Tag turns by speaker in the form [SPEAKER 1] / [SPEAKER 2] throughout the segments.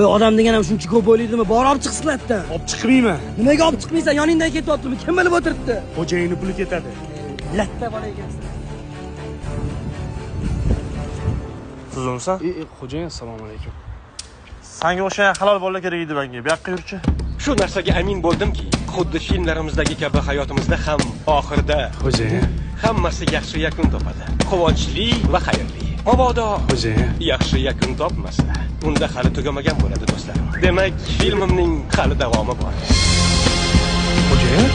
[SPEAKER 1] Odam degan ham shuncha ko'p o'ylaydimi? Bor olib chiqsizlar-da.
[SPEAKER 2] Olib chiqmayman.
[SPEAKER 1] Nimaga olib chiqmaysan? Yoningdan ketyaptimi? Kim bilib o'tiribdi?
[SPEAKER 2] Xo'jayinning puli ketadi.
[SPEAKER 1] Latta bola ekansan.
[SPEAKER 2] Uzunsan?
[SPEAKER 3] Xo'jayin, assalomu alaykum.
[SPEAKER 2] Senga o'xshagan halol bola kerak edi menga. Bu yoqqa yurchi.
[SPEAKER 4] Shu narsaga amin bo'ldimki, xuddi filmlarimizdagi kabi hayotimizda ham oxirida
[SPEAKER 3] Xo'jayin,
[SPEAKER 4] hammasi yaxshi yakun topadi. Quvonchli va xayrli. Mabodo
[SPEAKER 3] xo'jayin.
[SPEAKER 4] yaxshi yakun topmasa, unda hali tugamagan bo'ladi do'stlarim. Demak, filmimning hali davomi bor.
[SPEAKER 3] Xo'jayin?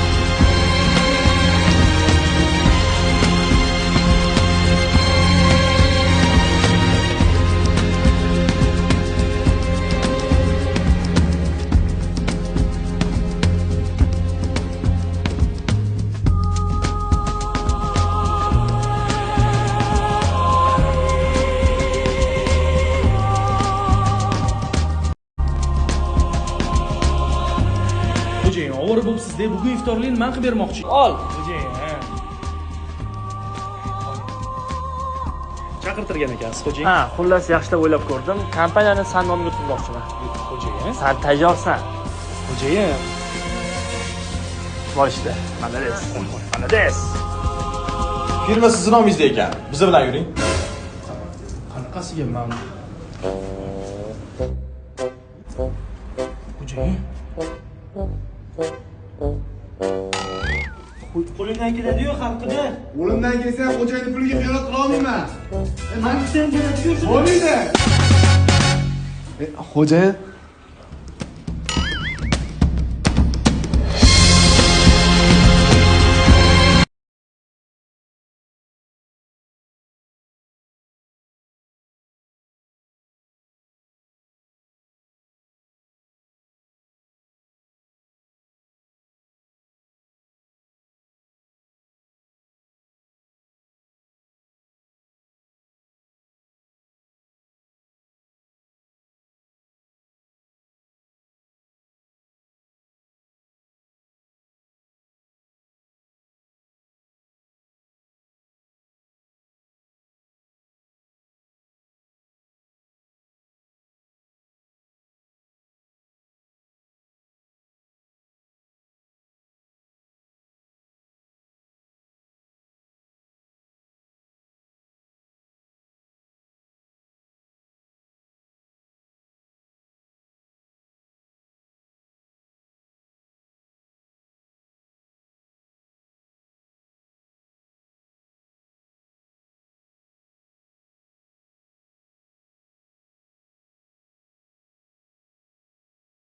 [SPEAKER 5] Xo'jayin, ovora bo'libsiz-da, bugun iftorlikni men qilib bermoqchi.
[SPEAKER 1] Ol.
[SPEAKER 5] Xo'jayin, ha. Chaqirtirgan ekansiz, xo'jayin.
[SPEAKER 1] Ha, xullas yaxshilab o'ylab ko'rdim. Kompaniyani san nomiga tutmoqchiman.
[SPEAKER 5] Xo'jayin.
[SPEAKER 1] San tayyorsan.
[SPEAKER 5] Xo'jayin.
[SPEAKER 1] Bor ishda. Malades. Malades.
[SPEAKER 6] Firma sizni nomingizda ekan. Biz bilan yuring.
[SPEAKER 5] Qanaqasiga men? Xo'jayin.
[SPEAKER 1] Qo'lingdan keladi-yu, xalqida.
[SPEAKER 6] O'limdan kelsa ham xo'jayinning puliga xiyonat qila olmayman.
[SPEAKER 1] Xalqdan keladi-yu.
[SPEAKER 6] Bo'lmaydi. Xo'jayin,